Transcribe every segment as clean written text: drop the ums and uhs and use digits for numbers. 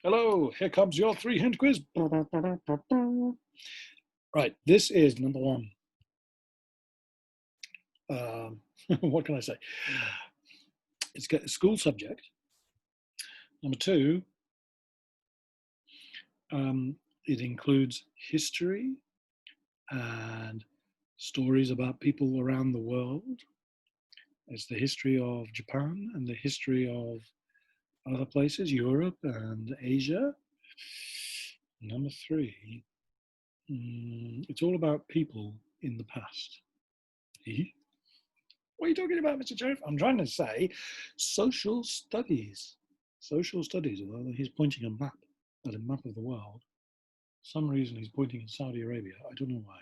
Hello, here comes your 3-hint quiz. Right, this is number one. What can I say? It's got a school subject. Number two, it includes history and stories about people around the world. It's the history of Japan and the history of other places, Europe and Asia. Number three, it's all about people in the past. What are you talking about, Mr. Sheriff? I'm trying to say social studies. Social studies, although he's pointing a map at a map of the world. For some reason he's pointing at Saudi Arabia. I don't know why.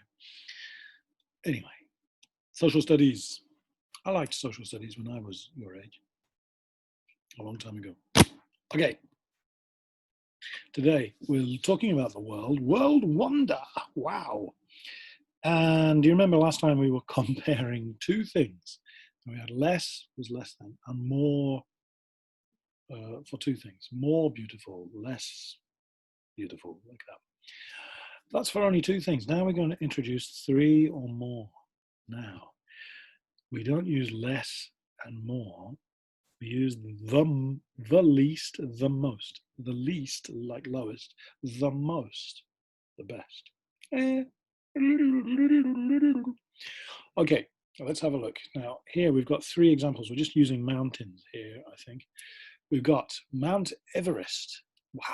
Anyway, social studies. I liked social studies when I was your age, a long time ago. Okay. Today we're talking about the world wonder. Wow. And do you remember last time we were comparing two things? We had less was less than, and more for two things. More beautiful, less beautiful, like that. That's for only two things. Now we're going to introduce three or more. Now, we don't use less and more. We use the least, the most. The least, like lowest. The most, the best. Okay, let's have a look. Now, here we've got three examples. We're just using mountains here, I think. We've got Mount Everest. Wow.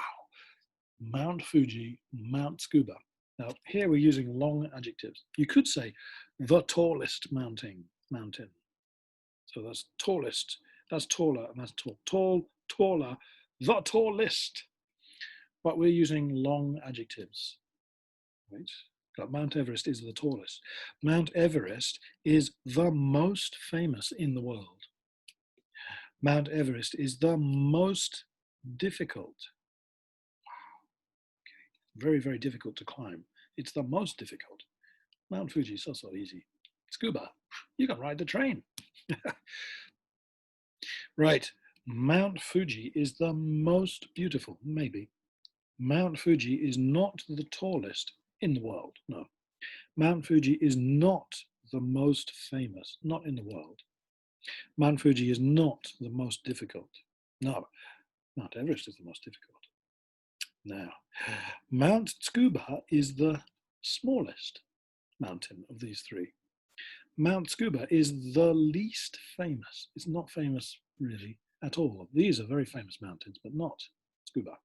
Mount Fuji, Mount Tsukuba. Now, here we're using long adjectives. You could say the tallest mountain. So that's tallest, that's taller, and that's tall. Tall, taller, the tallest. But we're using long adjectives, right? Mount Everest is the tallest. Mount Everest is the most famous in the world. Mount Everest is the most difficult. Very, very difficult to climb. It's the most difficult. Mount Fuji is so easy. Scuba, you can ride the train. Right, Mount Fuji is the most beautiful, maybe. Mount Fuji is not the tallest in the world, no. Mount Fuji is not the most famous, not in the world. Mount Fuji is not the most difficult. No, Mount Everest is the most difficult. Now, Mount Tsukuba is the smallest mountain of these three. Mount Tsukuba is the least famous. It's not famous really at all. These are very famous mountains, but not Tsukuba.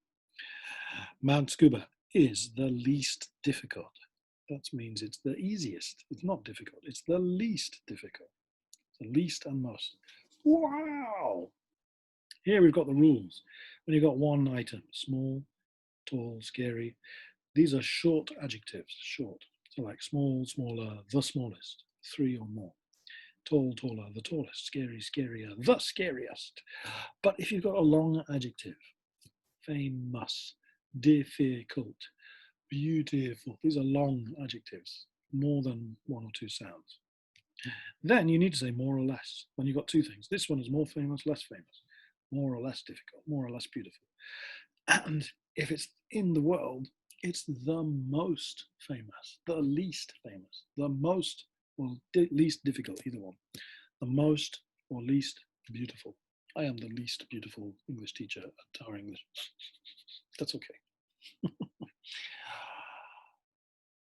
Mount Tsukuba is the least difficult. That means it's the easiest. It's not difficult. It's the least difficult. The least and most. Wow! Here we've got the rules. When you've got one item, small, tall, scary, these are short adjectives, short. So like small, smaller, the smallest, three or more. Tall, taller, the tallest, scary, scarier, the scariest. But if you've got a long adjective, famous, difficult, beautiful, these are long adjectives, more than one or two sounds. Then you need to say more or less when you've got two things. This one is more famous, less famous, more or less difficult, more or less beautiful. And if it's in the world, it's the most famous, the least famous, the most or least difficult, either one. The most or least beautiful. I am the least beautiful English teacher at Tower English. That's okay.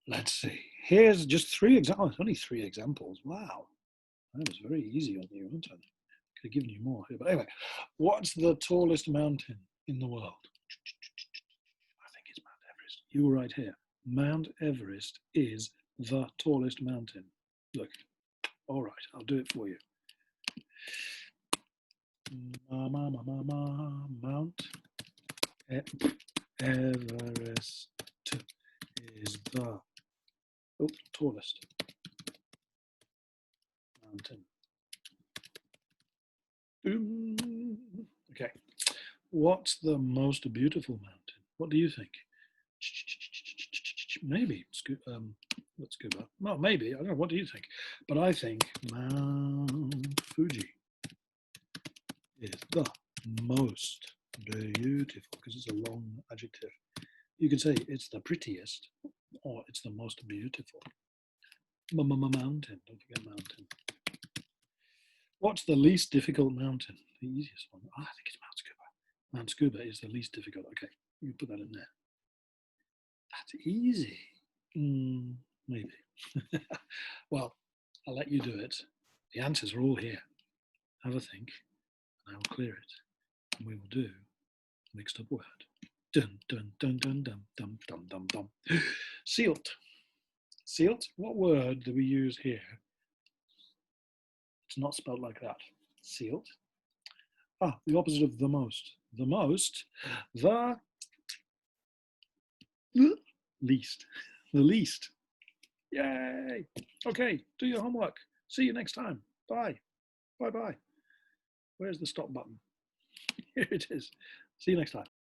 Let's see. Here's just three examples. Only three examples. Wow. That was very easy on you, wasn't it? Could have given you more here. But anyway, what's the tallest mountain in the world? I think it's Mount Everest. You were right here. Mount Everest is the tallest mountain. Look. All right, I'll do it for you. Mount Everest is the tallest mountain. Okay. What's the most beautiful mountain? What do you think? Maybe. Let's go back. Well, maybe. I don't know. What do you think? But I think Mount Fuji is the most Beautiful, because it's a long adjective. You can say it's the prettiest or it's the most beautiful. Mountain, don't forget mountain. What's the least difficult mountain? The easiest one. I think it's Mount Scuba. Mount Scuba is the least difficult. Okay, you put that in there. That's easy. Maybe. Well, I'll let you do it. The answers are all here. Have a think, and I will clear it. And we will do mixed up word. Dun dun dun dun dun dun dun dun dun. Sealed. Sealed? What word do we use here? It's not spelled like that. Sealed. Ah, the opposite of the most. The most. The least. The least. Yay. Okay, do your homework. See you next time. Bye. Bye bye. Where's the stop button? Here it is. See you next time.